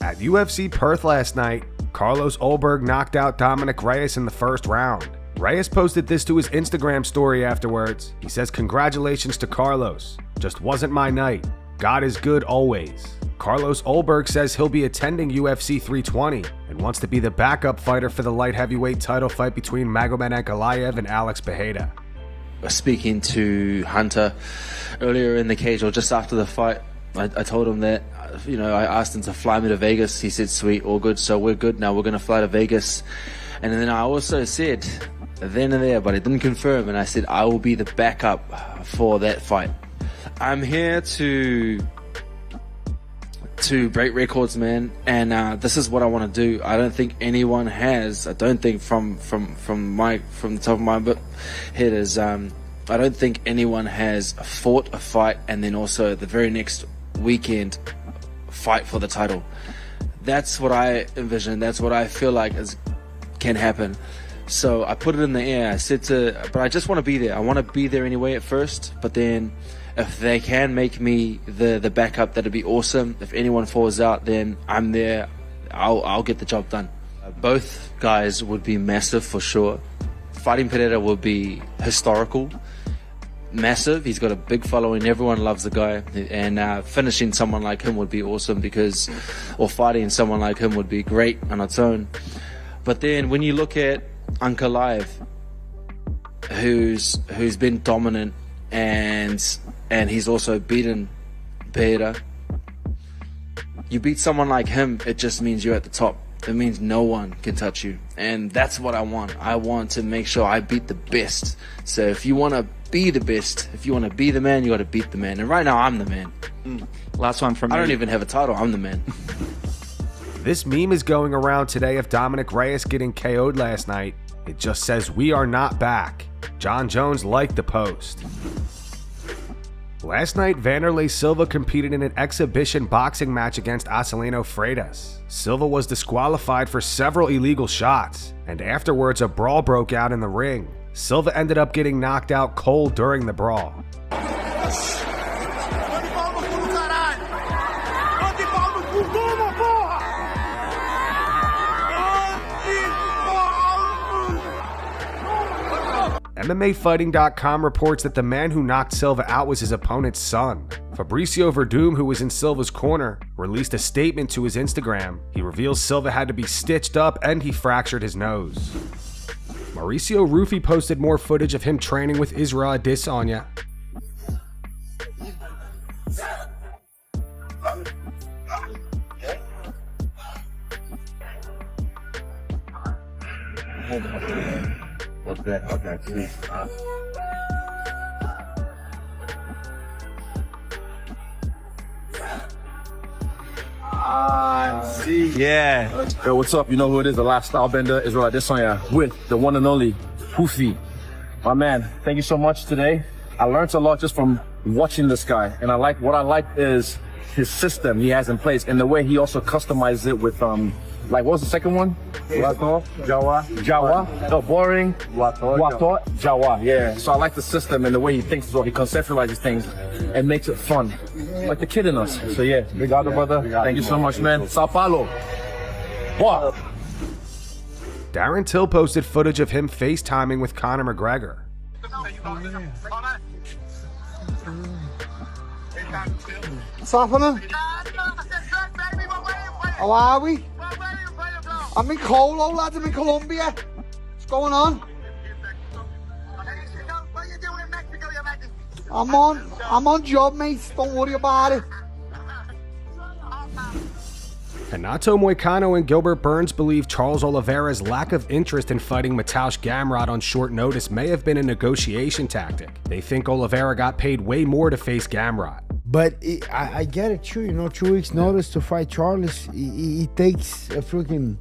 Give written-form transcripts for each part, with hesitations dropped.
At UFC Perth last night, Carlos Ulberg knocked out Dominick Reyes in the first round. Reyes posted this to his Instagram story afterwards. He says, "Congratulations to Carlos. Just wasn't my night. God is good always." Carlos Ulberg says he'll be attending UFC 320 and wants to be the backup fighter for the light heavyweight title fight between Magomed Ankalaev and Alex Pereira. Speaking to Hunter earlier in the cage, or just after the fight, I told him that, I asked him to fly me to Vegas. He said, "Sweet, all good, so we're good now, we're going to fly to Vegas." And then I also said, then and there, but I didn't confirm, and I said I will be the backup for that fight. I'm here to break records, man, and this is what I want to do. I don't think anyone has. I don't think from the top of my head is I don't think anyone has fought a fight and then also the very next weekend fight for the title. That's what I envision. That's what I feel like can happen. So I put it in the air. I said but I just want to be there. I want to be there anyway at first, but then if they can make me the backup, that'd be awesome. If anyone falls out, then I'm there. I'll get the job done. Both guys would be massive for sure. Fighting Pereira would be historical, massive. He's got a big following. Everyone loves the guy, and finishing someone like him would be awesome or fighting someone like him would be great on its own. But then when you look at Ankalaev, who's been dominant, and he's also beaten Pereira. You beat someone like him, it just means you're at the top. It means no one can touch you. And that's what I want. I want to make sure I beat the best. So if you want to be the best, if you want to be the man, you got to beat the man. And right now, I'm the man. Last one from me. I don't even have a title. I'm the man. This meme is going around today of Dominick Reyes getting KO'd last night. It just says, "We are not back." Jon Jones liked the post. Last night, Wanderlei Silva competed in an exhibition boxing match against Acelino Freitas. Silva was disqualified for several illegal shots, and afterwards a brawl broke out in the ring. Silva ended up getting knocked out cold during the brawl. MMAfighting.com reports that the man who knocked Silva out was his opponent's son. Fabricio Verdum, who was in Silva's corner, released a statement to his Instagram. He reveals Silva had to be stitched up and he fractured his nose. Mauricio Ruffy posted more footage of him training with Israel Adesanya. Okay, please. See. Yeah. Yo, what's up? You know who it is? The last style bender, Israel Adesanya, with the one and only Ruffy. My man, thank you so much today. I learned a lot just from watching this guy, and what I like is his system he has in place, and the way he also customizes it with what was the second one? Jawa. No, boring. Wato. Jawa. Yeah. So I like the system and the way he thinks as well. He conceptualizes things and makes it fun, like the kid in us. So yeah, big out brother. Thank you so much, man. Sao Paulo. What? Darren Till posted footage of him FaceTiming with Conor McGregor. What's happening? How are we? I'm in Colo, lads. I'm in Colombia. What's going on? I'm on job, mate. Don't worry about it. Renato Moicano and Gilbert Burns believe Charles Oliveira's lack of interest in fighting Mateusz Gamrot on short notice may have been a negotiation tactic. They think Oliveira got paid way more to face Gamrot. But I get it too, 2 weeks notice to fight Charles. It takes a freaking...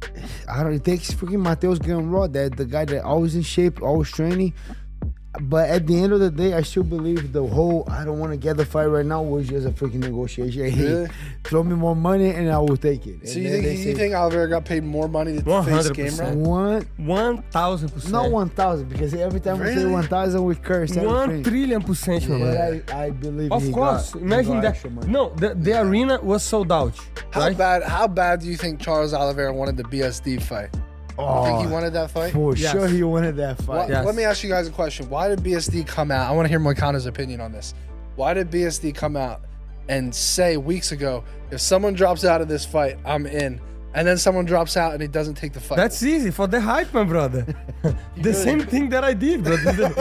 it takes freaking Mateusz Gamrot, the guy that always in shape, always training. But at the end of the day, I still believe the whole I don't want to get the fight right now was just a freaking negotiation. Hey, Really? throw me more money and I will take it. So And you then think they say, you think Oliveira got paid more money to face 100%. Game Rat? 1,000%. Not 1,000 because every time we say Really? 1,000 we curse. 1 trillion%, my man. But I believe Of he course. got, Imagine he got that. extra money. No, the arena was sold out. How right? bad do you think Charles Oliveira wanted the BSD fight? You think he wanted that fight? For Yes. sure he wanted that fight. Yes. Let me ask you guys a question. Why did BSD come out? I want to hear Moicano's opinion on this. Why did BSD come out and say weeks ago, if someone drops out of this fight, I'm in, and then someone drops out and he doesn't take the fight? That's easy for the hype, my brother. The same thing that I did, brother.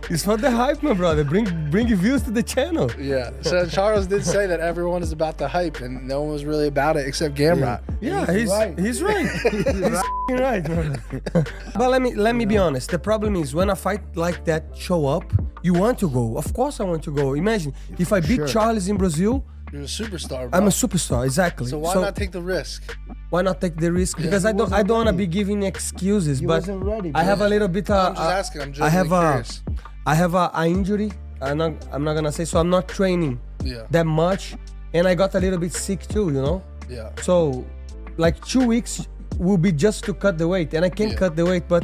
It's for the hype, my brother. Bring views to the channel. Yeah. So Charles did say that everyone is about the hype and no one was really about it except Gamrot. Yeah, he's right. He's f***ing right, brother. But let me be honest. The problem is when a fight like that show up, you want to go. Of course I want to go. Imagine if I beat Charles in Brazil, You're a superstar, bro. I'm a superstar, exactly. So why not take the risk? Why not take the risk? Because I don't want to be giving excuses. He but wasn't ready, I have a little bit. I'm just asking. I'm I have curious. I have a injury. I'm not gonna say. So I'm not training Yeah. that much, and I got a little bit sick too. You know. Yeah. So, like 2 weeks will be just to cut the weight, and I can cut the weight, but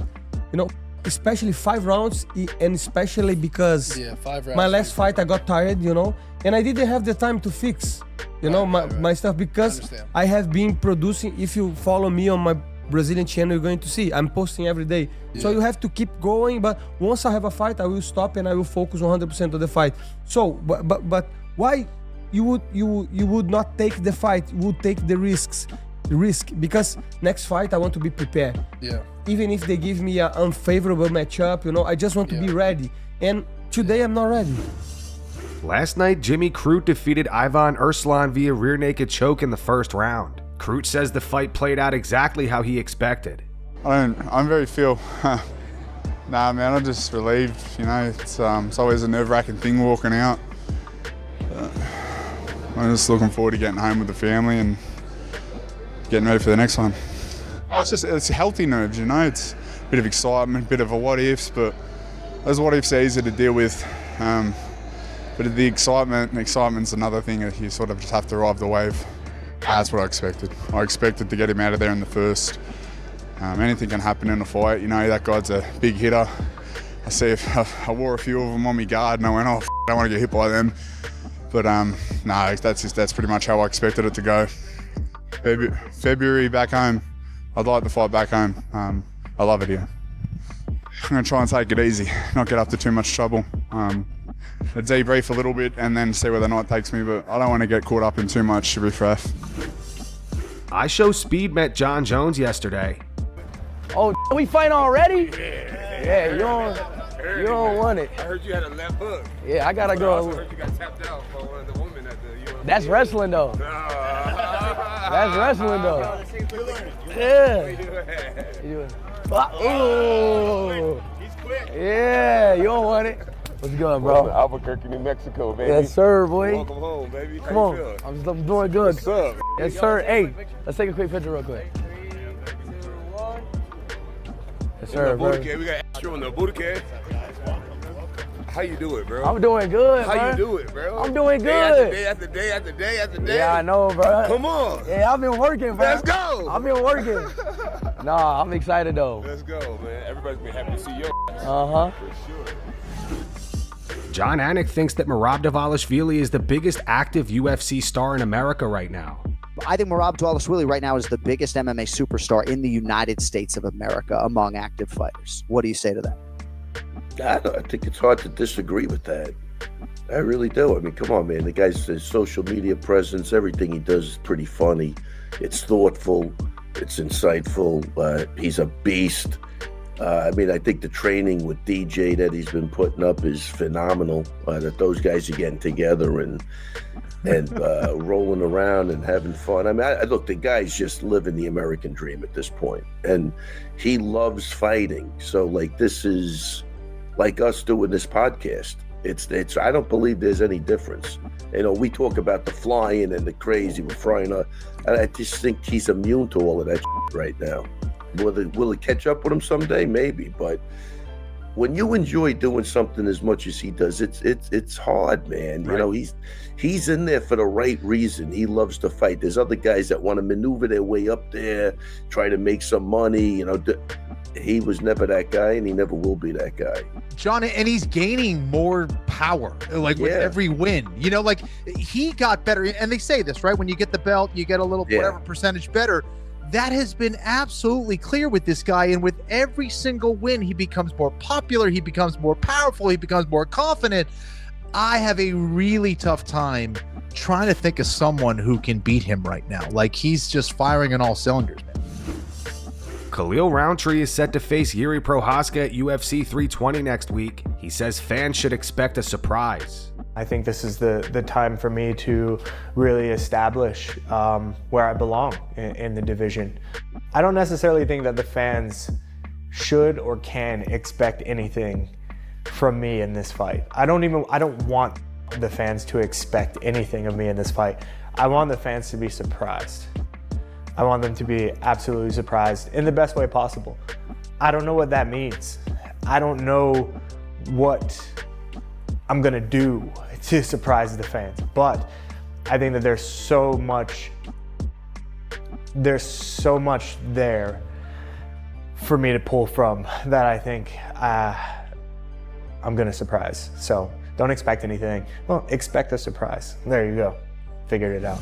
you know, especially 5 rounds, and especially because 5 rounds. my last fight I got tired, you know, and I didn't have the time to fix, my stuff because I have been producing. If you follow me on my Brazilian channel, you're going to see I'm posting every day. So you have to keep going. But once I have a fight, I will stop and I will focus 100% on the fight. So, but why you would not take the fight? You would take the risk because next fight I want to be prepared. Yeah. Even if they give me an unfavorable matchup, you know, I just want to be ready. And today I'm not ready. Last night, Jimmy Crute defeated Ivan Erslan via rear naked choke in the first round. Crute says the fight played out exactly how he expected. I'm very feel. Nah, man, I'm just relieved. You know, it's always a nerve-wracking thing walking out. I'm just looking forward to getting home with the family and getting ready for the next one. It's healthy nerves, you know. It's a bit of excitement, a bit of a what ifs, but those what ifs are easy to deal with. But the excitement's another thing that you sort of just have to ride the wave. That's what I expected. I expected to get him out of there in the first. Anything can happen in a fight. You know, that guy's a big hitter. I wore a few of them on my guard and I went, oh, I don't want to get hit by them. But no, that's pretty much how I expected it to go. February back home. I'd like the fight back home. I love it here. I'm going to try and take it easy, not get up to too much trouble. Debrief a little bit and then see where the night takes me, but I don't want to get caught up in too much riff-raff. IShowSpeed met Jon Jones yesterday. Oh, we fight already? Yeah, you don't want it. I heard you had a left hook. Yeah, I gotta go. I also heard you got tapped out for one of the women at the UFC. That's wrestling though. That's wrestling though. Yeah. You doing? Oh. He's quick. Yeah, you don't want it. What's going, bro? Albuquerque, New Mexico, baby. Yes, sir, boy. Welcome home, baby. Come on. I'm doing good. What's up? Yes, sir. Hey, let's take a quick picture real quick. Yes, sir, bro. We got Astro in the Budokai. How you do it, bro? I'm doing good, bro. How you do it, bro? I'm doing Day good. after day after day after day. Yeah, I know, bro. Come on. Yeah, I've been working, bro. Let's go. I've been working. Nah, I'm excited though. Let's go, man. Everybody's been happy to see you. Uh-huh. For sure. Jon Anik thinks that Merab Dvalishvili is the biggest active UFC star in America right now. I think Merab Dvalishvili right now is the biggest MMA superstar in the United States of America among active fighters. What do you say to that? I think it's hard to disagree with that. I really do. I mean, come on, man. The guy's his social media presence, everything he does is pretty funny. It's thoughtful. It's insightful. He's a beast. I mean, I think the training with DJ that he's been putting up is phenomenal. That those guys are getting together and rolling around and having fun. I mean, look, the guy's just living the American dream at this point, and he loves fighting. So, like, this is like us doing this podcast. It's. I don't believe there's any difference. You know, we talk about the flying and the crazy. We're flying. I just think he's immune to all of that right now. Will it catch up with him someday? Maybe, but when you enjoy doing something as much as he does, it's hard, man. Right. You know, he's in there for the right reason. He loves to fight. There's other guys that want to maneuver their way up there, try to make some money. You know, he was never that guy, and he never will be that guy. John, and he's gaining more power, like with every win. You know, like he got better, and they say this, right? When you get the belt, you get a little whatever percentage better. That has been absolutely clear with this guy, and with every single win, he becomes more popular, he becomes more powerful, he becomes more confident. I have a really tough time trying to think of someone who can beat him right now. Like, he's just firing on all cylinders, man. Khalil Rountree is set to face Yuri Prohaska at UFC 320 next week. He says fans should expect a surprise. I think this is the time for me to really establish where I belong in the division. I don't necessarily think that the fans should or can expect anything from me in this fight. I don't want the fans to expect anything of me in this fight. I want the fans to be surprised. I want them to be absolutely surprised in the best way possible. I don't know what that means. I don't know what I'm gonna do to surprise the fans, but I think that there's so much there for me to pull from that I think I'm gonna surprise. So don't expect anything. Well, expect a surprise. There you go. Figured it out.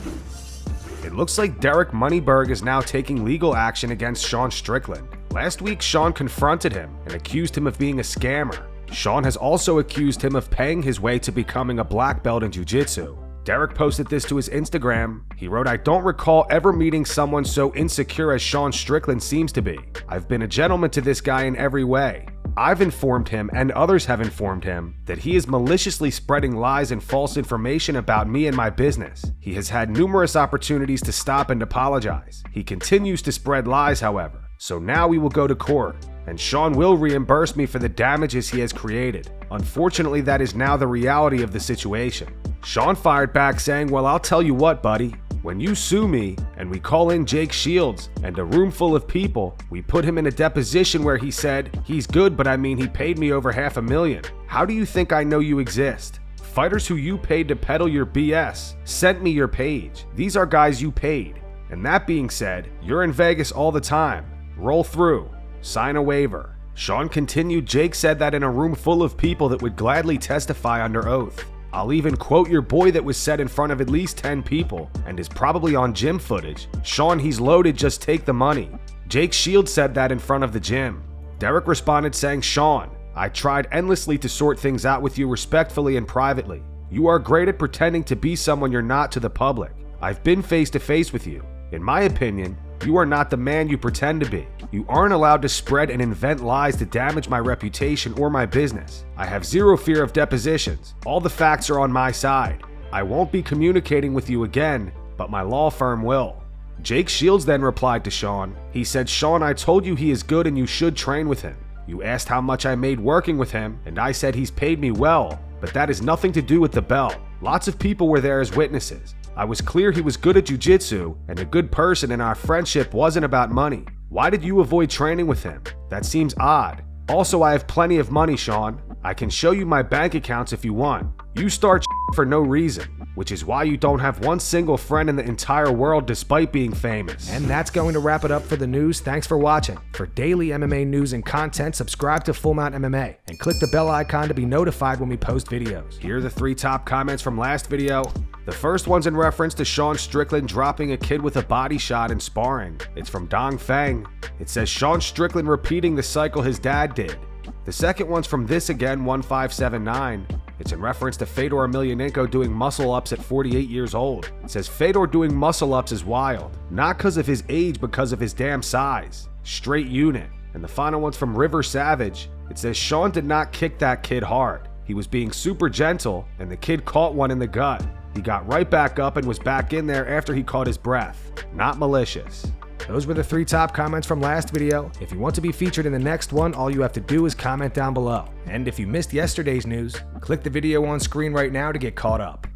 It looks like Derek Moneyberg is now taking legal action against Sean Strickland. Last week, Sean confronted him and accused him of being a scammer. Sean has also accused him of paying his way to becoming a black belt in jiu-jitsu. Derek posted this to his Instagram. He wrote, "I don't recall ever meeting someone so insecure as Sean Strickland seems to be. I've been a gentleman to this guy in every way. I've informed him, and others have informed him, that he is maliciously spreading lies and false information about me and my business. He has had numerous opportunities to stop and apologize. He continues to spread lies, however. So now we will go to court, and Sean will reimburse me for the damages he has created. Unfortunately, that is now the reality of the situation." Sean fired back saying, "Well, I'll tell you what, buddy. When you sue me and we call in Jake Shields and a room full of people, we put him in a deposition where he said, he's good, but I mean he paid me over $500,000. How do you think I know you exist? Fighters who you paid to peddle your BS sent me your page. These are guys you paid. And that being said, you're in Vegas all the time. Roll through. Sign a waiver." Sean continued, "Jake said that in a room full of people that would gladly testify under oath. I'll even quote your boy that was said in front of at least 10 people and is probably on gym footage. Sean, he's loaded, just take the money." Jake Shields said that in front of the gym. Derek responded saying, "Sean, I tried endlessly to sort things out with you respectfully and privately. You are great at pretending to be someone you're not to the public. I've been face to face with you. In my opinion, you are not the man you pretend to be. You aren't allowed to spread and invent lies to damage my reputation or my business. I have zero fear of depositions. All the facts are on my side. I won't be communicating with you again, but my law firm will." Jake Shields then replied to Sean. He said, "Sean, I told you he is good and you should train with him. You asked how much I made working with him, and I said he's paid me well, but that has nothing to do with the belt. Lots of people were there as witnesses. I was clear he was good at jiu-jitsu and a good person, and our friendship wasn't about money. Why did you avoid training with him? That seems odd. Also, I have plenty of money, Sean. I can show you my bank accounts if you want. You start for no reason, which is why you don't have one single friend in the entire world despite being famous." And that's going to wrap it up for the news. Thanks for watching. For daily MMA news and content, subscribe to Full Mount MMA and click the bell icon to be notified when we post videos. Here are the 3 top comments from last video. The first one's in reference to Sean Strickland dropping a kid with a body shot in sparring. It's from Dong Feng. It says Sean Strickland repeating the cycle his dad did. The second one's from This Again 1579. It's in reference to Fedor Emelianenko doing muscle-ups at 48 years old. It says Fedor doing muscle-ups is wild. Not because of his age, because of his damn size. Straight unit. And the final one's from River Savage. It says Sean did not kick that kid hard. He was being super gentle, and the kid caught one in the gut. He got right back up and was back in there after he caught his breath. Not malicious. Those were the 3 top comments from last video. If you want to be featured in the next one, all you have to do is comment down below. And if you missed yesterday's news, click the video on screen right now to get caught up.